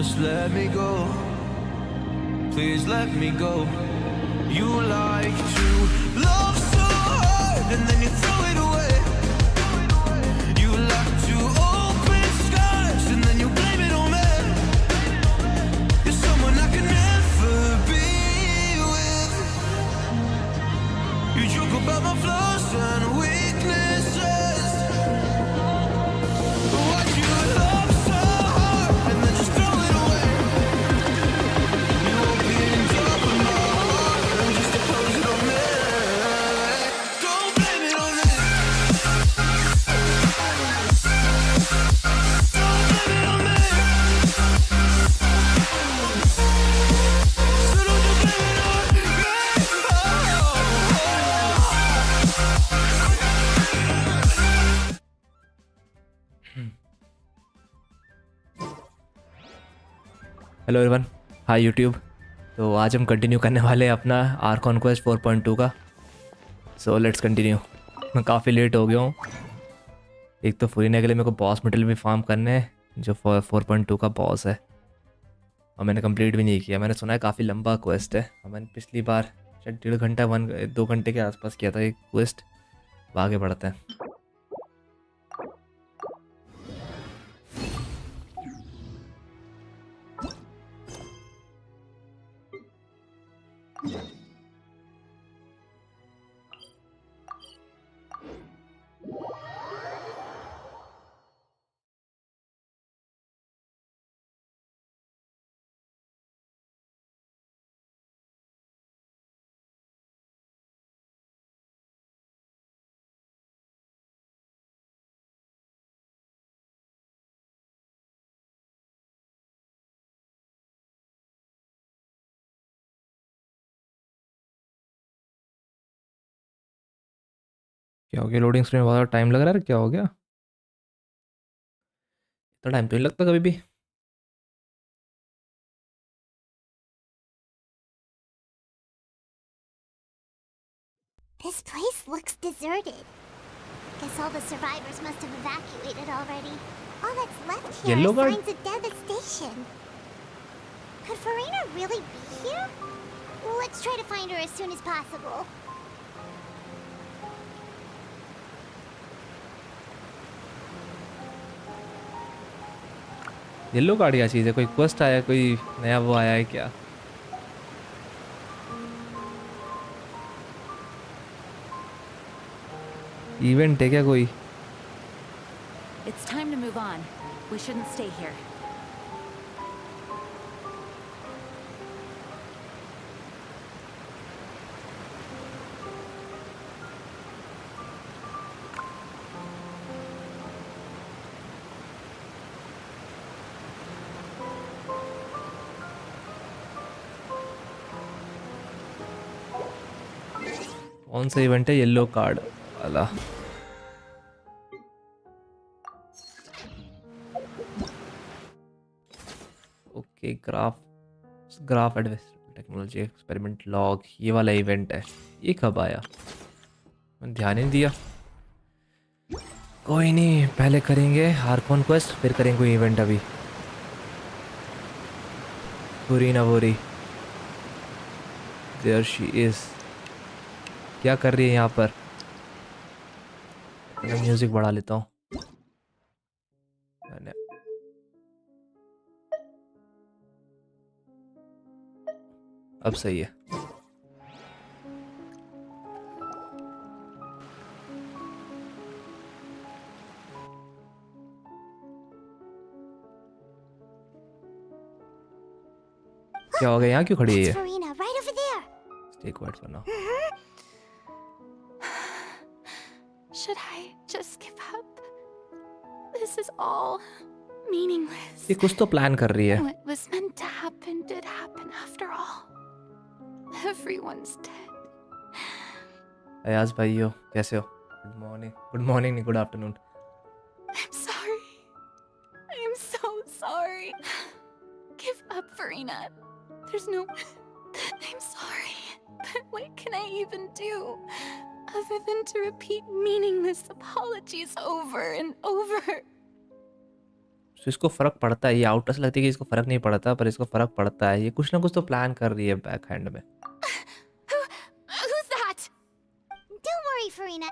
Just let me go. Please let me go. You like to love so hard and then you throw it away. You like to open skies and then you blame it on me. You're someone I can never be with. You joke about my flaws and weaknesses. Why'd you love so hard and then just throw it away? You opened up my heart and just to close it on me. Don't blame it on me. Don't blame it on me. So don't you blame it on me. Hello everyone, hi YouTube. तो आज हम continue करने वाले हैं अपना Arcon quest 4.2 का। So let's continue. मैं काफ़ी लेट हो गया हूँ। एक तो फुरीने के लिए मेरे को बॉस मेटल भी फार्म करने हैं, जो 4.2 का बॉस है, और मैंने कंप्लीट भी नहीं किया। मैंने सुना है काफ़ी लंबा क्वेस्ट है, और मैंने पिछली बार शायद 1.5 घंटा 2 घंटे के आसपास किया था एक क्वेस्ट। आगे बढ़ते हैं। क्या हो गया? लोडिंग स्क्रीन में बहुत टाइम लग रहा है, क्या हो गया? इतना टाइम तो नहीं लगता कभी भी। This place looks deserted. Guess all the survivors must have evacuated already. All that's left here Yellow are guard? signs of devastation. Could Farina really be here? Let's try to find her as soon as possible. Yellow card क्या चीज़ है? कोई quest आया, कोई नया वो आया है क्या? इवेंट है क्या कोई? It's time to move on. We shouldn't stay here. कौन सा इवेंट है येलो कार्ड वाला? Okay, graph adventure technology experiment log, ये वाला इवेंट है। ये कब आया? मैंने ध्यान ही नहीं दिया। कोई नहीं, पहले करेंगे आर्कॉन क्वेस्ट, फिर करेंगे कोई इवेंट। अभी बुरी ना बुरी, देयर शी इज। क्या कर रही है यहाँ पर? मैं म्यूजिक बढ़ा लेता हूँ। अब सही है। क्या हो गया? यहाँ क्यों खड़ी है ये? That's Farina, right over there. Stay quiet for now. Should I just give up? This is all meaningless. ये कुछ तो प्लान कर रही है। What was meant to happen did happen after all. Everyone's dead. Ayaz भाई हो, कैसे हो? गुड मॉर्निंग नहीं, good afternoon. I'm sorry. I am so sorry. Give up, Farina. There's no... I'm sorry. But what can I even do? Other than to repeat meaningless apologies over and over. तो इसको फ़र्क पड़ता है, ये outer से लगती है कि इसको फ़र्क नहीं पड़ता, पर इसको फ़र्क पड़ता है। ये कुछ ना कुछ तो प्लान कर रही है बैक हैंड में। Who's that? Don't worry, Farina.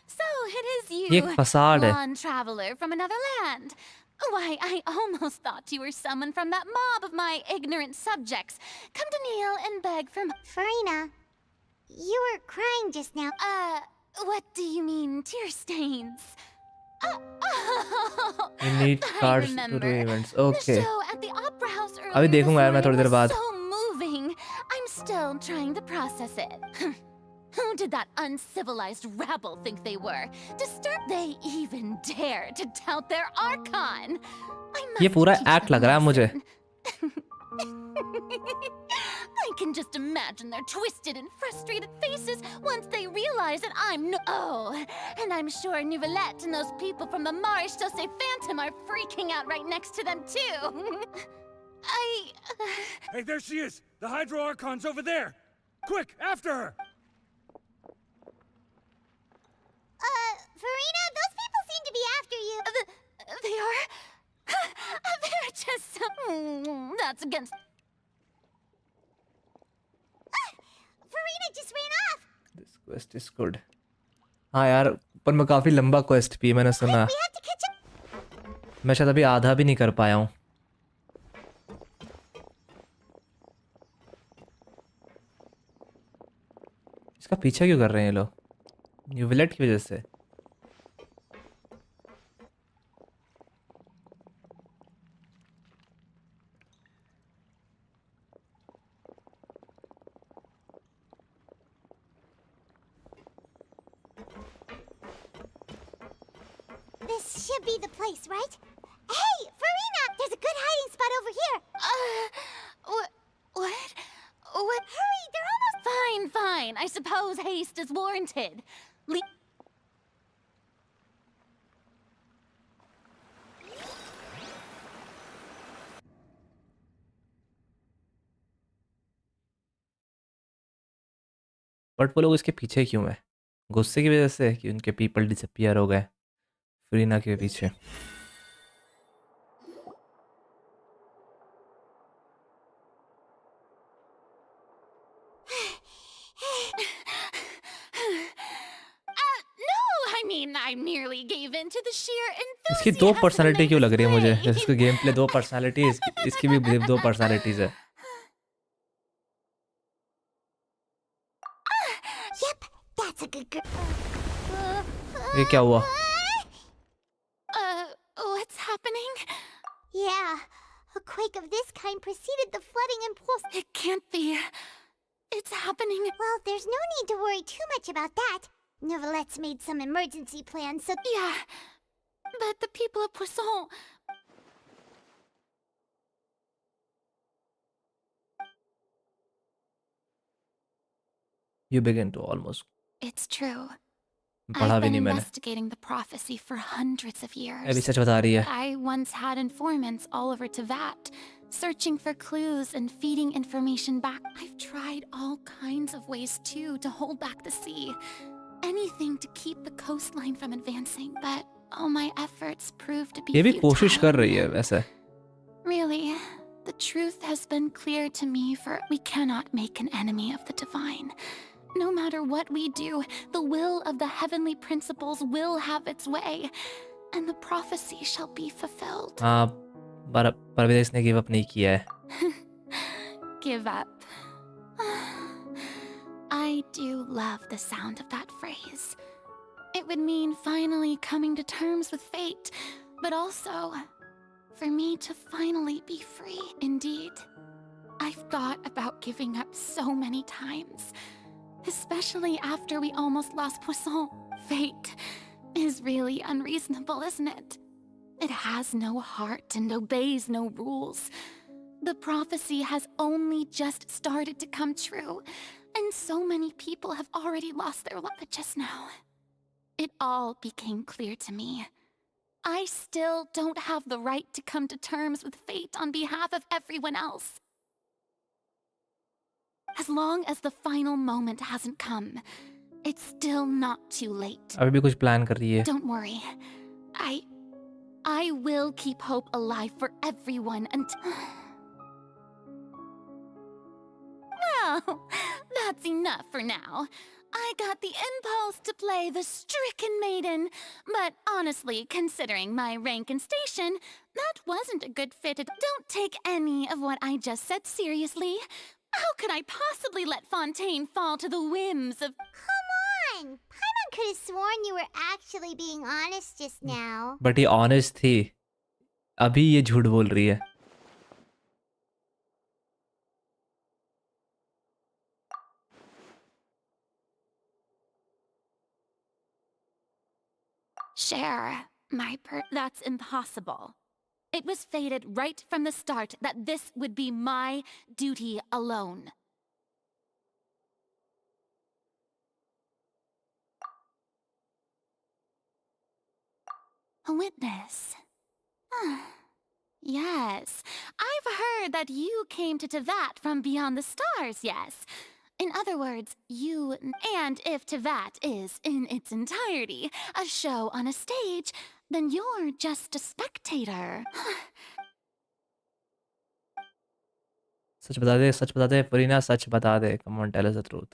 So it is ये you, एक फसाड है। blonde traveler from another land. Why, I almost thought you were someone from that mob of my ignorant subjects. Come to kneel and beg for Farina, you were crying just now. what do you mean, tear stains? Oh, You need I cards to remember. do events. The Okay. show at the Opera House अभी earlier this देखूंगा यार मैं morning थोड़ी देर was बाद। so moving. I'm still trying to process it. Who did that uncivilized rabble think they were? They even dare to tout their Archon. I ये must पूरा teach act them लग रहा है मुझे। lesson. I can just imagine their twisted and frustrated faces once they realize that Oh, and I'm sure Nouvellette and those people from the Marche Chaussee Phantom are freaking out right next to them too. Hey, there she is! The Hydro Archon's over there! Quick, after her! Farina, those people seem to be after you. They are? They're just... that's against... Farina just ran off. This quest is good. हाँ यार, पर मैं काफ़ी लंबा quest भी मैंने सुना। We have to catch up. मैं शायद अभी आधा भी नहीं कर पाया हूँ। इसका पीछा क्यों कर रहे हैं ये लोग? न्यूविलेट की वजह से। This should be the place, right? Hey, Farina! There's a good hiding spot over here. What? What? Hurry, they're almost... Fine. I suppose haste is warranted. But वो लोग इसके पीछे क्यों है? गुस्से की वजह से कि उनके पीपल डिसअपियर हो गए फ्रीना के पीछे। No, I mean, I merely gave in to the sheer इसकी दो enthusiasm पर्सनालिटी they क्यों लग रही है मुझे? display. जैसे इसका गेम प्ले दो पर्सनालिटी है, इसकी भी दो पर्सनालिटीज है। Yep, that's a good girl. ये क्या हुआ? What's happening? Yeah, a quake of this kind preceded the flooding impulse. It can't be. It's happening. Well, there's no need to worry too much about that. Nouvellette's made some emergency plans, so... Yeah, but the people of Poisson... You begin to almost It's true. पढ़ा I've भी been नहीं मैंने। investigating the prophecy for hundreds of years. अभी सच बता रही है। I once had informants all over Tevat, searching for clues and feeding information back. I've tried all kinds of ways too to hold back the sea. Anything to keep the coastline from advancing, but all my efforts proved to be ये भी futile. कोशिश कर रही है वैसे। Really, the truth has been clear to me, for we cannot make an enemy of the divine. No matter what we do, the will of the heavenly principles will have its way, and the prophecy shall be fulfilled. हाँ, पर इसने give up नहीं किया है। Give up. I do love the sound of that phrase. It would mean finally coming to terms with fate, but also for me to finally be free. Indeed, I've thought about giving up so many times, especially after we almost lost Poisson. Fate is really unreasonable, isn't it? It has no heart and obeys no rules. The prophecy has only just started to come true, and so many people have already lost their lives. But just now, it all became clear to me. I still don't have the right to come to terms with fate on behalf of everyone else. As long as the final moment hasn't come, it's still not too late. अभी भी कुछ plan कर रही है. Don't worry. I will keep hope alive for everyone until... Well, that's enough for now. I got the impulse to play the stricken maiden, but honestly, considering my rank and station, that wasn't a good fit. Don't take any of what I just said seriously. How could I possibly let Fontaine fall to the whims of... Come on! Paimon could have sworn you were actually being honest just now. But ये honest थी. अभी ये झूठ बोल रही है. Share that's impossible. It was fated right from the start that this would be my duty alone. A witness. Yes, I've heard that you came to Tevat from beyond the stars, yes. In other words, you... And if Tevat is, in its entirety, a show on a stage, then you're just a spectator. सच बता दे फरीना, सच बता दे. Come on, tell us the truth.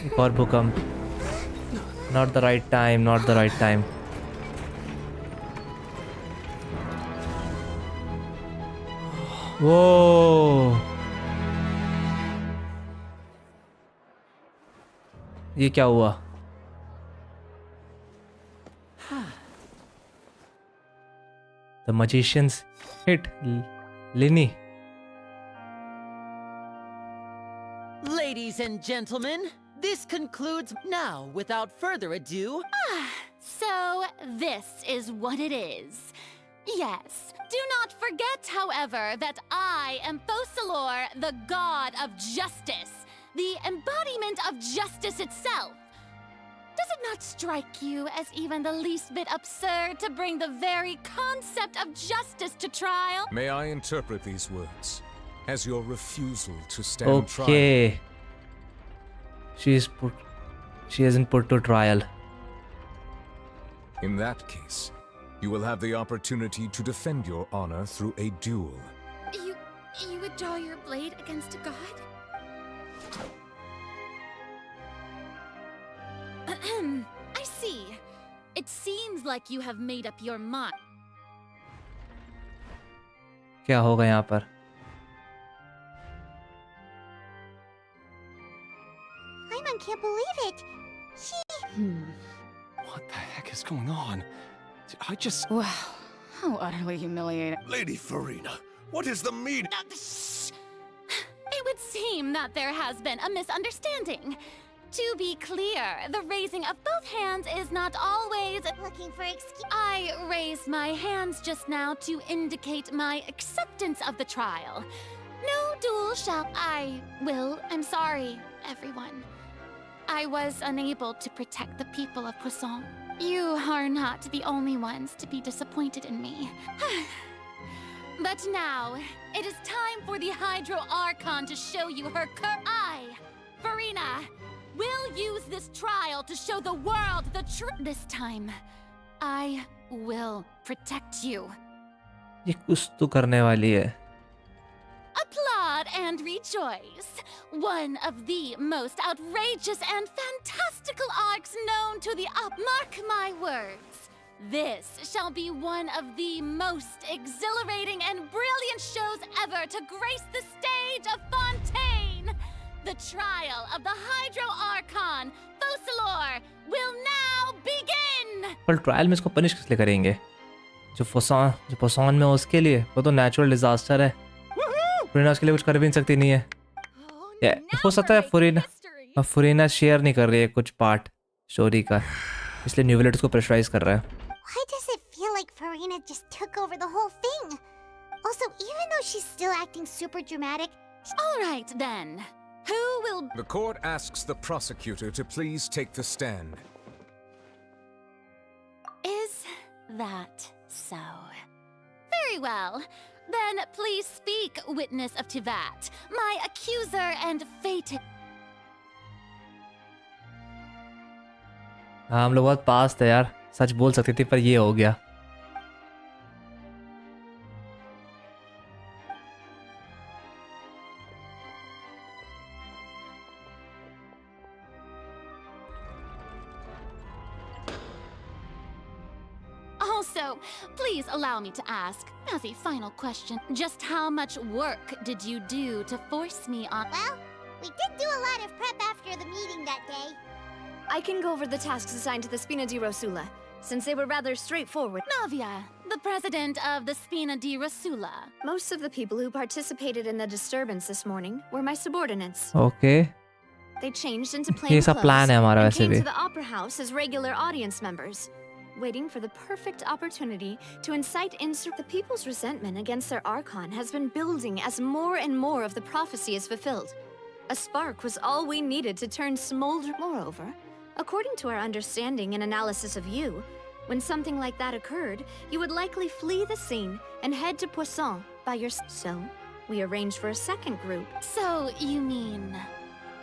एक और भूकंप. Not the right time, not the right time. Whoa! ये क्या हुआ? The magician's hit. Linny. Ladies and gentlemen, this concludes now. Without further ado, So, this is what it is. Yes, do not forget, however, that I am Focalor, the god of justice, the embodiment of justice itself. Does it not strike you as even the least bit absurd to bring the very concept of justice to trial? May I interpret these words as your refusal to stand trial? Okay. She isn't put to trial. In that case, you will have the opportunity to defend your honor through a duel. You would draw your blade against a god? I see. It seems like you have made up your mind. क्या होगा यहाँ पर? Paimon can't believe it. What the heck is going on? I just... Wow, how utterly humiliating. Lady Farina, what is the meaning? Shh. It would seem that there has been a misunderstanding. To be clear, the raising of both hands is not always... Looking for excuse. I raised my hands just now to indicate my acceptance of the trial. No duel shall... I'm sorry, everyone. I was unable to protect the people of Poisson. You are not the only ones to be disappointed in me. But now, it is time for the Hydro Archon to show you her Farina, will use this trial to show the world the truth. This time, I will protect you. ये कुछ तो करने वाली है. Applaud and rejoice. One of the most outrageous and fantastical arcs known to the up. Mark my words. This shall be one of the most exhilarating and brilliant shows ever to grace the stage of Fontaine. The trial of the Hydro Archon, Focalor, will now begin. पर trial में इसको punish किस लिए करेंगे? जो पोसॉन में उसके लिए वो तो नेचुरल डिजास्टर है. फरीना उसके लिए कुछ कर भी नहीं सकती नहीं है. हो सकता है फरीना शेयर नहीं कर रही है कुछ पार्ट स्टोरी का, इसलिए न्यूविलेट उसको प्रेशराइज कर रहा है. Why does it feel like Farina just took over the whole thing? Also, even though she's still acting super dramatic... All right, then. Who will... The court asks the prosecutor to please take the stand. that so? Very well. Then please speak, witness of Tivat, my accuser and fated. हाँ हम लोग बहुत पास थे यार, सच बोल सकते थे पर ये हो गया. Also, please allow me to ask, as a final question, just how much work did you do to force me on? Well, we did do a lot of prep after the meeting that day. I can go over the tasks assigned to the Spina di Rosula, since they were rather straightforward. Navia, the president of the Spina di Rosula. Most of the people who participated in the disturbance this morning were my subordinates. Okay. They changed into plain ये clothes सब plan है हमारा and वैसे came भी. to the opera house as regular audience members, waiting for the perfect opportunity to incite the people's resentment against their Archon has been building as more and more of the prophecy is fulfilled. A spark was all we needed to turn smolder. Moreover, according to our understanding and analysis of you, when something like that occurred, you would likely flee the scene and head to Poisson by yourself. So, we arranged for a second group. So, you mean...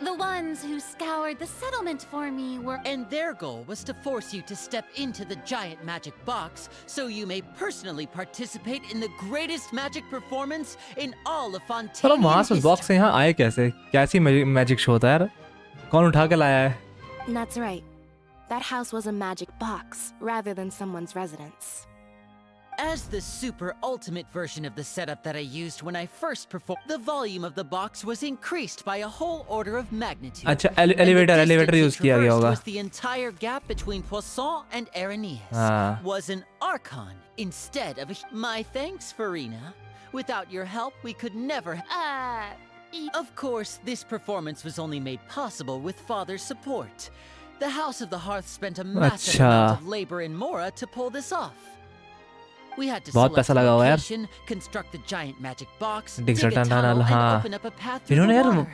the ones who scoured the settlement for me were... And their goal was to force you to step into the giant magic box so you may personally participate in the greatest magic performance in all of Fontaine. पर वहाँ से box से यहाँ आए कैसे? कैसी magic show था यार? कौन उठा के लाया है? That's right. That house was a magic box rather than someone's residence. As the super ultimate version of the setup that I used when I first performed, the volume of the box was increased by a whole order of magnitude. अच्छा elevator use किया गया होगा. Was the entire gap between Poisson and Aranias was an Archon instead of a... My thanks, Farina. Without your help, we could never... Of course, this performance was only made possible with Father's support. The House of the Hearth spent a massive amount of labor in Mora to pull this off. We had to select a location, construct the giant magic box, dig a tunnel, and open up a path through the water.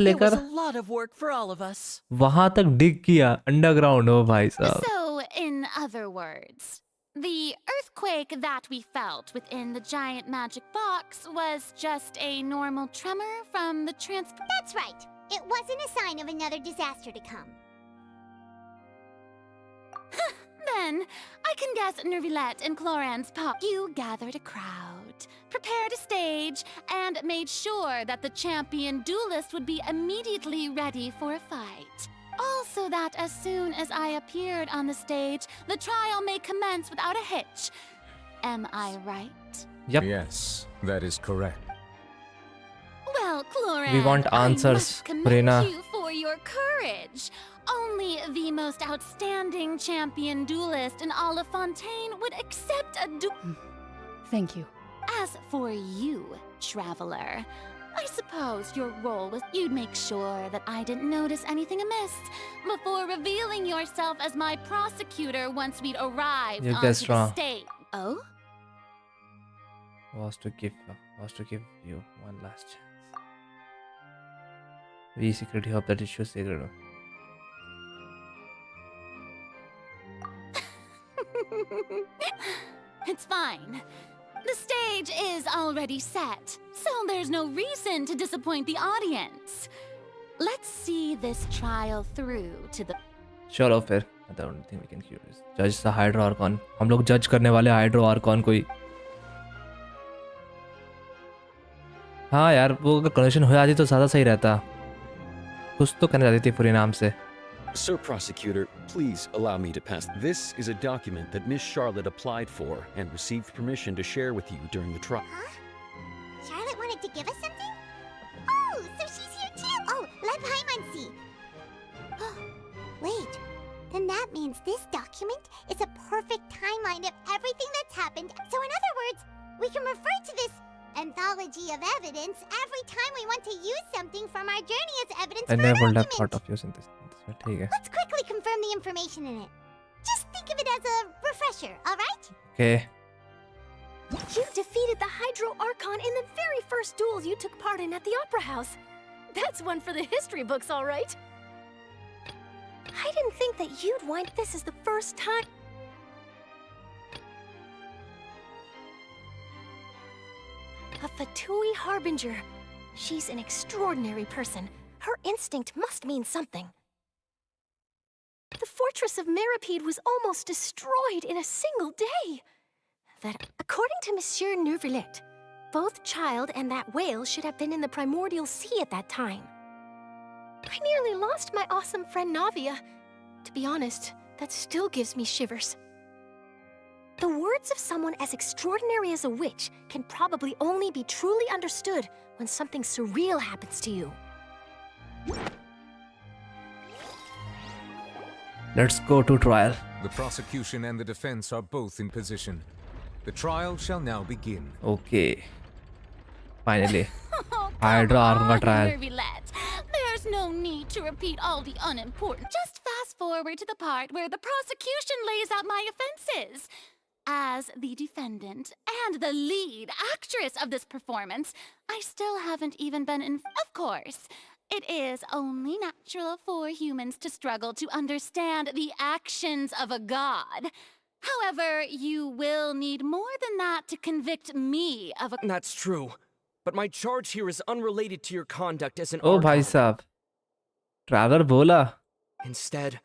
It was a lot of work for all of us. वहाँ तक dig किया underground हो भाई साहब. So, in other words, the earthquake that we felt within the giant magic box was just a normal tremor from the transport. That's right. It wasn't a sign of another disaster to come. Then, I can guess Nervilette and Cloran's pop. You gathered a crowd, prepared a stage, and made sure that the champion duelist would be immediately ready for a fight. Also that as soon as I appeared on the stage, the trial may commence without a hitch. Am I right? Yep. Yes, that is correct. Well, Cloran, We want answers, I must commend Rena. you for your courage. Only the most outstanding champion duelist in all of Fontaine would accept a Thank you. As for you, traveler, I suppose your role was you'd make sure that I didn't notice anything amiss before revealing yourself as my prosecutor once we'd arrived You onto guessed the wrong. stage. Oh? Was to give you one last chance. We secretly hope that it should secret. It's fine. The stage is already set, so there's no reason to disappoint the audience. Let's see this trial through to the... चलो फिर. I don't think we can cure this. Judge the Hydro Archon. हम लोग जज करने वाले Hydro Archon कोई. हाँ यार वो अगर कनेक्शन हो जाती तो ज़्यादा सही रहता. कुछ तो करने जाती थी पूरे नाम से. Sir Prosecutor, please allow me to pass. This is a document that Miss Charlotte applied for and received permission to share with you during the trial. Huh? Charlotte wanted to give us something? Oh, so she's here too! Oh, let Paimon see. Wait, then that means this document is a perfect timeline of everything that's happened. So in other words, we can refer to this anthology of evidence every time we want to use something from our journey as evidence I for never an would have argument. thought of using this. ठीक है. Let's quickly confirm the information in it. Just think of it as a refresher, alright? Okay. You defeated the Hydro Archon in the very first duel you took part in at the Opera House. That's one for the history books, all right. I didn't think that you'd want this as the first time. A Fatui Harbinger. She's an extraordinary person. Her instinct must mean something. The fortress of Meripede was almost destroyed in a single day. That, according to Monsieur Neuvillette, both Child and that whale should have been in the primordial sea at that time. I nearly lost my awesome friend Navia. To be honest, that still gives me shivers. The words of someone as extraordinary as a witch can probably only be truly understood when something surreal happens to you. Let's go to trial. The prosecution and the defense are both in position. The trial shall now begin. Okay. Finally. Oh, Hydra Archon trial. Neuvillette. There's no need to repeat all the unimportant. Just fast forward to the part where the prosecution lays out my offenses. As the defendant and the lead actress of this performance, I still haven't even been in. Of course, it is only natural for humans to struggle to understand the actions of a god. However, you will need more than that to convict me of a. That's true. But my charge here is unrelated to your conduct as an Oh, Archon. bhai sahab. Traveler bola. Instead,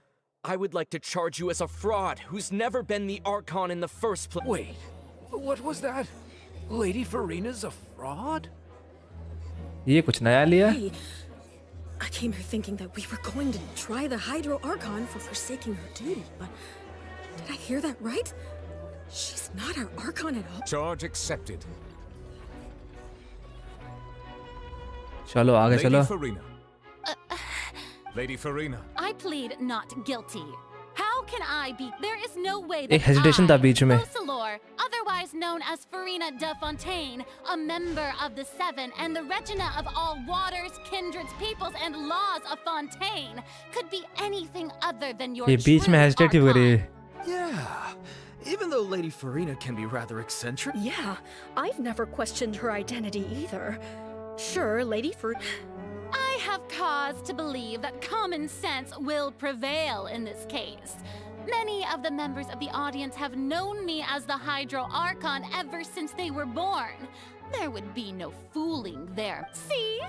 I would like to charge you as a fraud who's never been the Archon in the first place. Wait, what was that? Lady Farina's a fraud? ये कुछ नया लिया? Hey, I came here thinking that we were going to try the Hydro Archon for forsaking her duty, but did I hear that right? She's not our Archon at all. Charge accepted. चलो आगे चलो. Lady Farina. Lady Farina. I plead not guilty. How can I be? There is no way एक that hesitation था बीच में. Rosalor, otherwise known as Farina de Fontaine, a member of the Seven and the Regina of all waters, kindreds, peoples, and laws of Fontaine, could be anything other than your ये बीच में true hesitate क्यों कर रही है? Yeah, even though Lady Farina can be rather eccentric. Yeah, I've never questioned her identity either. Sure, Lady I have cause to believe that common sense will prevail in this case. Many of the members of the audience have known me as the Hydro Archon ever since they were born. There would be no fooling there. See?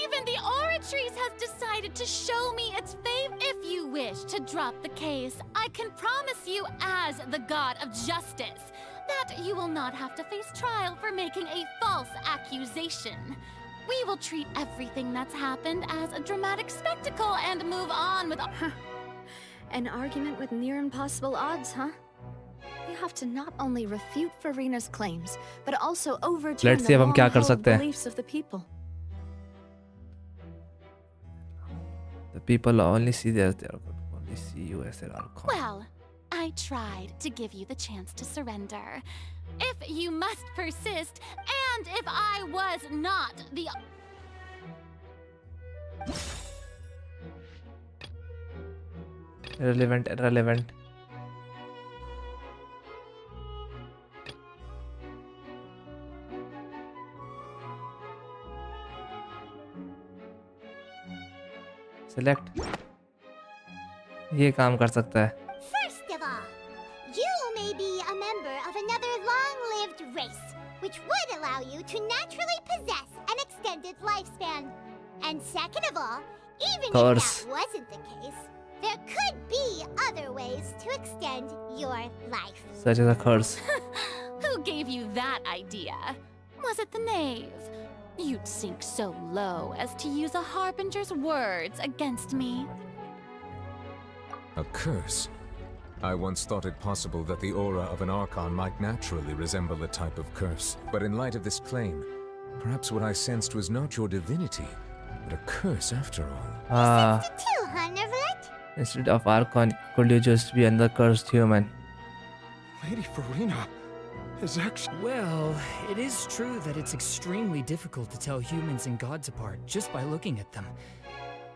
Even the Oratrice has decided to show me its favor. If you wish to drop the case, I can promise you as the God of Justice that you will not have to face trial for making a false accusation. We will treat everything that's happened as a dramatic spectacle and move on with... An argument with near impossible odds, huh? We have to not only refute Farina's claims, but also overturn Let's see the अब हम क्या कर long-held सकते हैं. beliefs of the people. The people only see only see you as their Archon. Well, I tried to give you the chance to surrender. If you must persist, and if I was not the... Irrelevant. Select. ये काम कर सकता है. First of all, you may be a member of another long-lived race, which would allow you to naturally possess an extended lifespan. And second of all, even if that wasn't the case, there could be other ways to extend your life. Such as a curse. Who gave you that idea? Was it the knave? You'd sink so low as to use a harbinger's words against me. A curse? I once thought it possible that the aura of an Archon might naturally resemble a type of curse. But in light of this claim, perhaps what I sensed was not your divinity, but a curse after all. Too, huh, Neuvillette? Instead of Archon, could you just be another cursed human? Lady Farina is actually... Well, it is true that it's extremely difficult to tell humans and gods apart just by looking at them.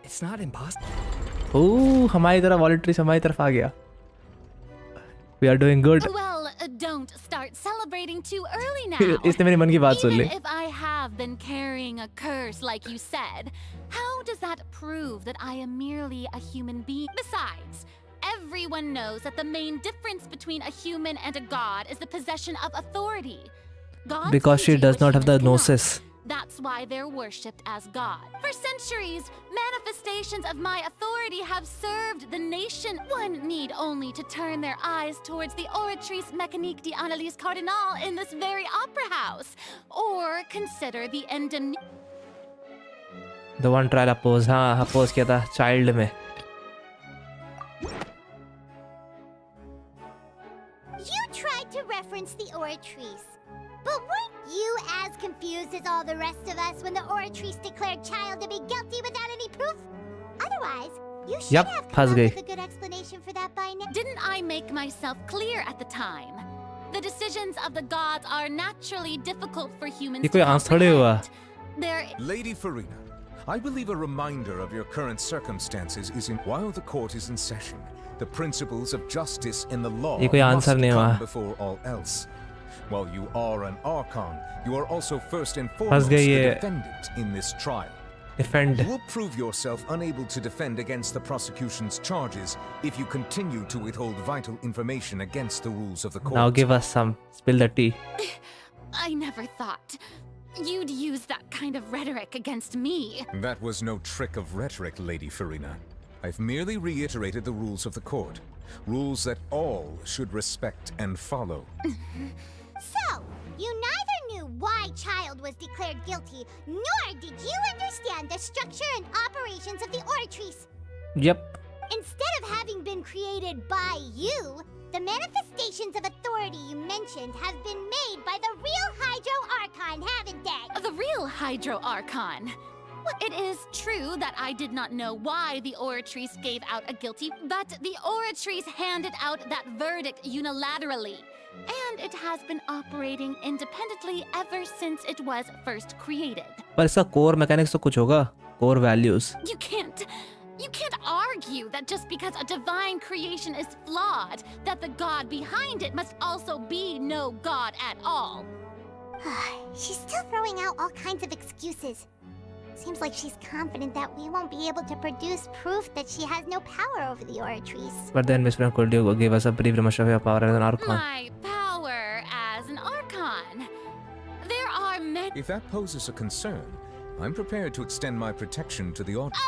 It's not impossible. Oh, हमारी तरफ Oratrice हमारी तरफ आ गया. We are doing good. Well, don't start celebrating too early now. इसने मेरे मन की बात सुन ली. Even if I have been carrying a curse like you said, how does that prove that I am merely a human being? Besides, everyone knows that the main difference between a human and a god is the possession of authority. Gods Because she can do does what not have the humans cannot. gnosis. That's why they're worshipped as God. For centuries, manifestations of my authority have served the nation. One need only to turn their eyes towards the Oratrice Mécanique d'Analyse Cardinal in this very opera house, or consider the The one trial oppose, हाँ oppose किया था child में. You tried to reference the Oratrice. But weren't you as confused as all the rest of us when the Oratrice declared child to be guilty without any proof? Otherwise, you should have come फंस up गई. with a good explanation for that by now. Didn't I make myself clear at the time? The decisions of the gods are naturally difficult for humans ये to कोई answer नहीं हुआ. comprehend. Lady Farina, I believe a reminder of your current circumstances is in while the court is in session. The principles of justice in the law ये कोई must answer नहीं come हुआ. before all else. While you are an Archon, you are also first and फंस foremost गई the ये. defendant in this trial. Defend. You will prove yourself unable to defend against the prosecution's charges if you continue to withhold vital information against the rules of the court. Now give us some. Spill the tea. I never thought you'd use that kind of rhetoric against me. That was no trick of rhetoric, Lady Farina. I've merely reiterated the rules of the court. Rules that all should respect and follow. So, you neither knew why Child was declared guilty, nor did you understand the structure and operations of the Oratrice. Yep. Instead of having been created by you, the manifestations of authority you mentioned have been made by the real Hydro Archon, haven't they? The real Hydro Archon. It is true that I did not know why the Oratrice gave out a guilty, but the Oratrice handed out that verdict unilaterally. And it has been operating independently ever since it was first created. पर इसका core mechanics तो कुछ होगा. Core values. You can't argue that just because a divine creation is flawed, that the god behind it must also be no god at all. She's still throwing out all kinds of excuses. Seems like she's confident that we won't be able to produce proof that she has no power over the Oratrice. But then Miss Frank could give us a brief demonstration of your power as an Archon. My power as an Archon. There are many. If that poses a concern, I'm prepared to extend my protection to the audience.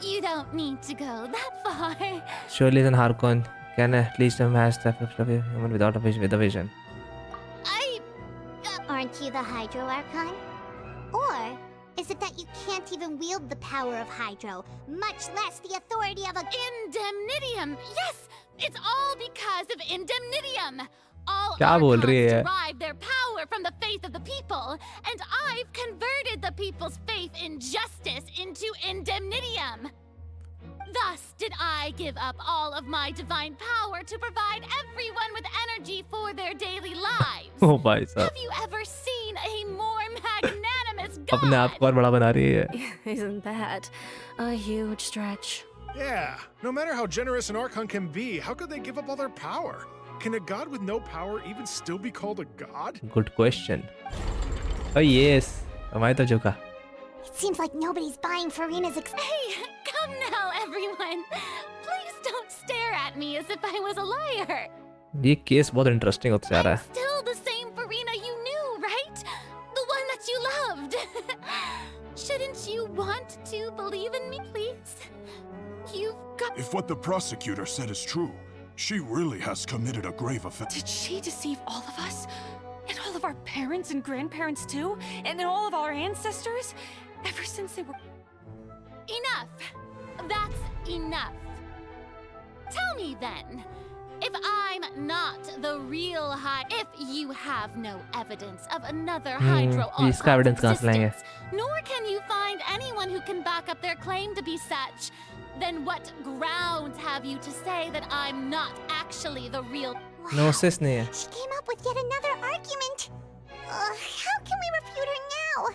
You don't need to go that far. Surely an Archon can at least match the human without a vision. With a vision. Aren't you the Hydro Archon? Or is it that you can't even wield the power of Hydro, much less the authority of a Indemnitium? Yes, it's all because of Indemnitium. All क्या बोल रही Archons है? derive their power from the faith of the people, and I've converted the people's faith in justice into Indemnitium. Thus did I give up all of my divine power to provide everyone with energy for their daily lives. Oh भाई साहब. Have you ever seen a more magnanimous god? अपने आप को और बड़ा बना रही है. Isn't that a huge stretch? Yeah, no matter how generous an Archon can be, how could they give up all their power? Can a god with no power even still be called a god? Good question. Oh yes. हमारे तो झुका. It seems like nobody's buying Farina's Hey, come now, everyone. Please don't stare at me as if I was a liar. ये case बहुत interesting होता जा रहा है. Still the same Farina you knew, right? The one that you loved. Shouldn't you want to believe in me, please? You've got... If what the prosecutor said is true, she really has committed a grave offense. Did she deceive all of us? And all of our parents and grandparents too? And all of our ancestors? Ever since they were... Enough. That's enough. Tell me then, if I'm not the real if you have no evidence of another Hydro इसका evidence कहाँ से लाएंगे? nor can you find anyone who can back up their claim to be such, then what grounds have you to say that I'm not actually the real... Gnosis नहीं है. She came up with yet another argument. How can we refute her now?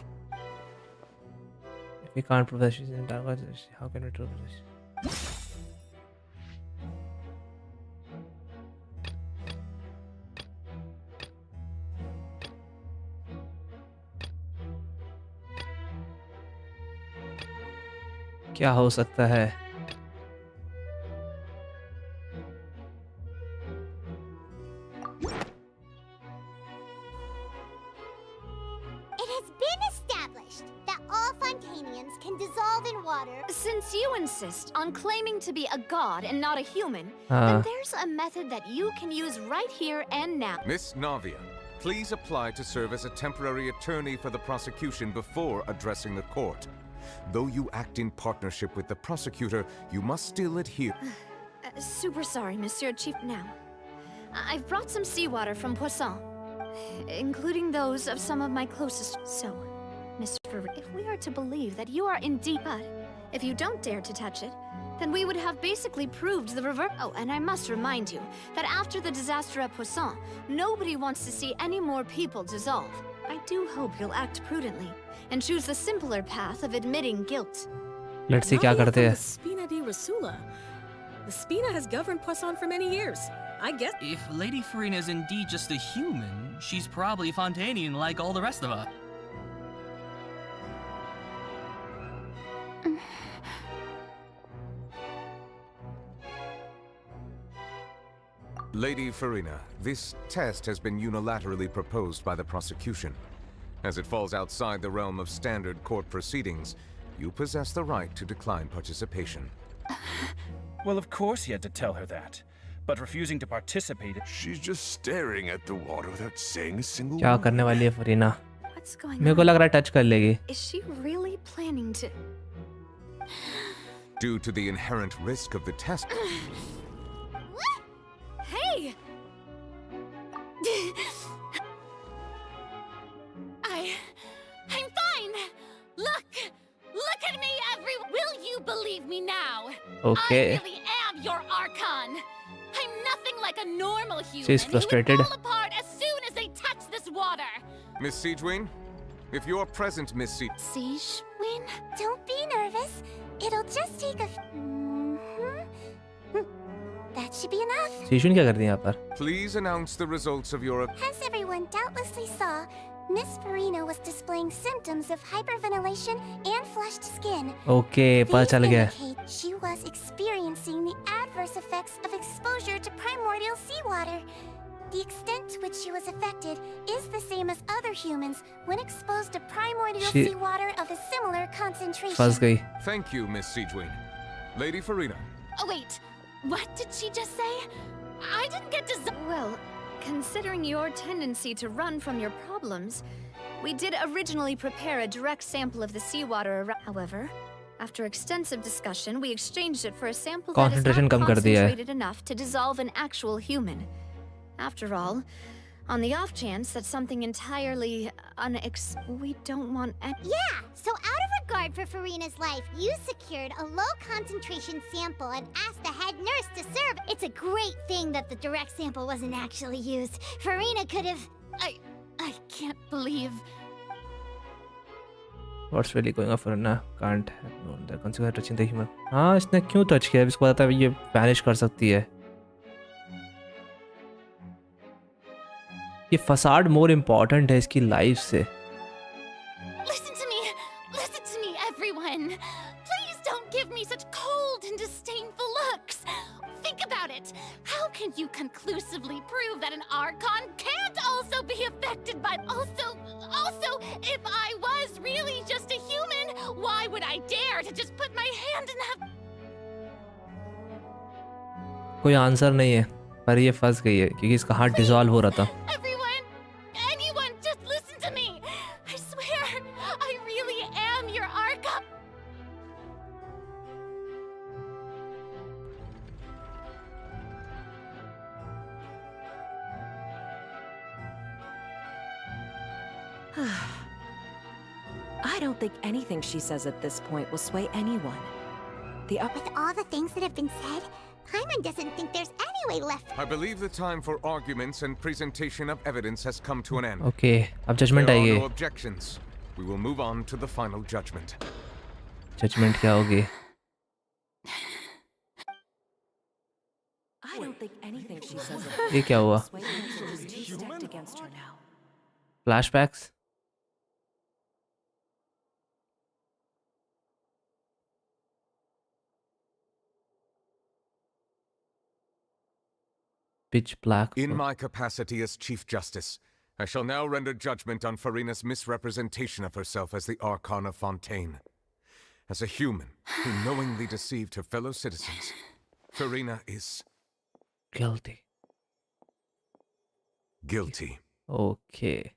If we can't prove that she's in dark, how can we prove this? क्या हो सकता है? water. Since you insist on claiming to be a god and not a human, Ah. then there's a method that you can use right here and now. Miss Navia, please apply to serve as a temporary attorney for the prosecution before addressing the court. Though you act in partnership with the prosecutor, you must still adhere. Super sorry, Monsieur Chief. Now, I've brought some seawater from Poisson, including those of some of my closest. So, Mr. If we are to believe that you are indeed, but if you don't dare to touch it, then we would have basically proved the reverse. Oh, and I must remind you that after the disaster at Poisson, nobody wants to see any more people dissolve. I do hope you'll act prudently and choose the simpler path of admitting guilt. Let's see क्या करते हैं. Spina di Rasula. The Spina has governed Poisson for many years. I guess. If Lady Farina is indeed just a human, she's probably Fontanian like all the rest of us. Lady Farina, this test has been unilaterally proposed by the prosecution. As it falls outside the realm of standard court proceedings, you possess the right to decline participation. Well, of course he had to tell her that. But refusing to participate... She's just staring at the water without saying a single क्या word. करने वाली है Farina? What's going मेरे को लग रहा है touch कर लेगी. Is she really planning to? Due to the inherent risk of the test... Hey! I'm fine! Look at me, everyone! Will you believe me now? Okay. I really am your Archon! I'm nothing like a normal human. She's frustrated. Who would fall apart as soon as they touch this water. Miss Siegewin? If you are present, Miss Siegewin? Don't be nervous. It'll just take a... That should be enough. सीशुन क्या करती है यहाँ पर? Please announce the results of your... As everyone doubtlessly saw, Miss Farina was displaying symptoms of hyperventilation and flushed skin. Okay, पता These चल गया. indicate she was experiencing the adverse effects of exposure to primordial seawater. The extent to which she was affected is the same as other humans when exposed to primordial seawater of a similar concentration. फंस गई. Thank you, Miss Siegewin. Lady Farina. Oh, wait. What did she just say? I didn't get to... Well, considering your tendency to run from your problems, we did originally prepare a direct sample of the seawater around. However, after extensive discussion, we exchanged it for a sample that is Concentration not कम कर दिया है. concentrated enough to dissolve an actual human. After all, on the off chance that something entirely we don't want any... Yeah, so out of regard for Farina's life, you secured a low concentration sample and asked the head nurse to serve. It's a great thing that the direct sample wasn't actually used. Farina could have... I can't believe... What's really going on for Farina? Can't have known that consequence touching the human. हाँ, इसने क्यों touch किया? इसको पता है ये vanish कर सकती है. ये फसाड more important है इसकी life से. Listen to me, everyone. Please don't give me such cold and disdainful looks. Think about it. How can you conclusively prove that an Archon can't also be affected by... Also, if I was really just a human, why would I dare to just put my hand in that... कोई answer नहीं है, पर ये फंस गई है क्योंकि इसका हार्ट डिसॉल्व हो रहा था. Anyone, just listen to me. I swear, I really am your Archon. I don't think anything she says at this point will sway anyone. With all the things that have been said, Paimon doesn't think there's any way left. I believe the time for arguments and presentation of evidence has come to an end. Okay, अब judgment There are आएगी. no objections. We will move on to the final judgment. Judgment क्या होगी? I don't think anything she says ये क्या हुआ? is too stacked against her now. Flashbacks? Pitch black. In my capacity as Chief Justice, I shall now render judgment on Farina's misrepresentation of herself as the Archon of Fontaine. As a human who knowingly deceived her fellow citizens, Farina is guilty. Guilty. Okay.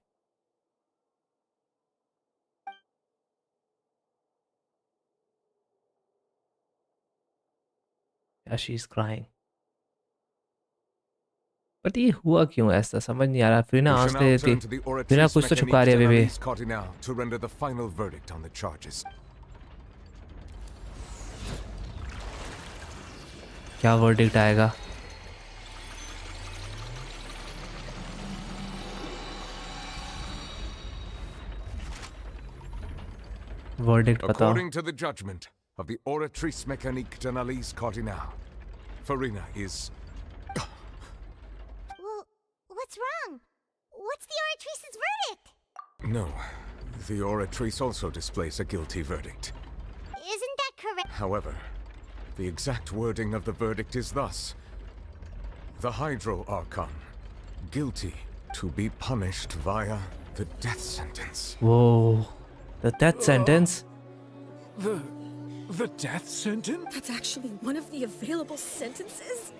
Yeah, she's crying. But ये हुआ क्यों ऐसा समझ नहीं आ रहा। Farina We आंस shall ले now रही turn थी। to the फरीना oratrice कुछ तो छुपा रही है अभी भी। Mécanique Cardinal to render the final verdict on the charges. क्या वर्डिक्ट आएगा? वर्डिक्ट बताओ। According to the judgment of the oratrice mécanique d'analyse Cardinal, Farina is Well, what's wrong? What's the oratrice's verdict? no. The oratrice also displays a guilty verdict. Isn't that correct? However, the exact wording of the verdict is thus: the Hydro Archon, guilty to be punished via the death sentence. Whoa, the death sentence? The death sentence? That's actually one of the available sentences?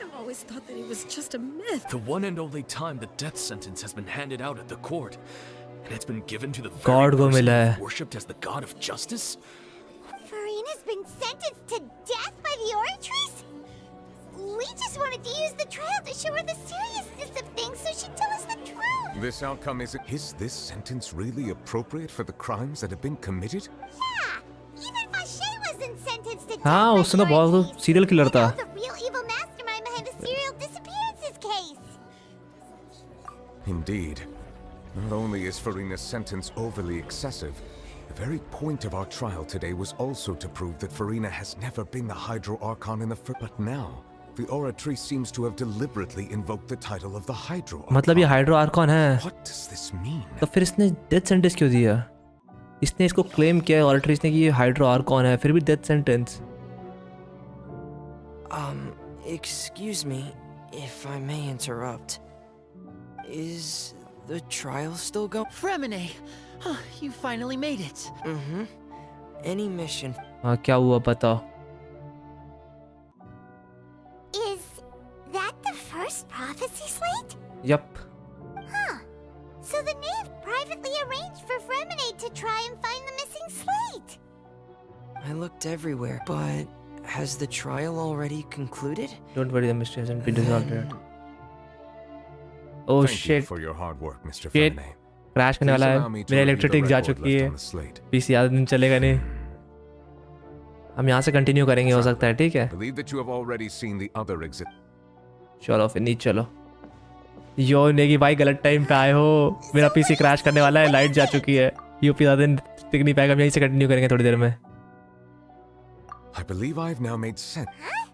I've always thought that it was just a myth. The one and only time the death sentence has been handed out at the court. And it's been given to the God very को person मिला है। worshipped as the god of justice? Farina's been sentenced to death by the oratrice? We just wanted to use the trial to show her the seriousness of things so she'd tell us the truth. This outcome is this sentence really appropriate for the crimes that have been committed? Yeah, even Vache wasn't sentenced to death हाँ by उसने तो the oratrice. बहुत serial killer था। The real evil mastermind behind the serial disappearances case. Indeed. Not only is Farina's sentence overly excessive, the very point of our trial today was also to prove that Farina has never been the Hydro Archon in the first. But now, the oratrice seems to have deliberately invoked the title of the Hydro Archon. मतलब ये hydro Arcon है। What does this mean? तो फिर इसने death sentence क्यों दिया? इसने इसको क्लेम किया है ऑल्ट्रिस ने कि ये हाइड्रो आर्कॉन है, फिर भी death sentence. Excuse me, if I may interrupt. Is the trial still going? Fremine! You finally made it. Mm-hmm. Any mission. हाँ क्या हुआ बताओ? Is that the first prophecy slate? Yep. Huh. So the knave privately arranged for Fremine to try and find the missing slate. I looked everywhere, but has the trial already concluded? Don't worry, the mystery hasn't been resolved yet. Oh Thank shit. you for your hard work, Mr. Shit. Fremine. Crash करने वाला है। मेरा electric जा चुकी है। PC ज़्यादा दिन चलेगा नहीं। हम यहाँ से कंटिन्यू करेंगे हो सकता है, ठीक है? Believe that you have already seen the other exit. चलो फिर नीचे चलो। यो नेगी भाई गलत टाइम पे आए हो। मेरा पीसी क्रैश करने वाला है, लाइट जा चुकी है। यूपी ज़्यादा दिन टिक नहीं पाएगा, हम यहीं से कंटिन्यू करेंगे थोड़ी देर में। I believe I've now made sense. Huh?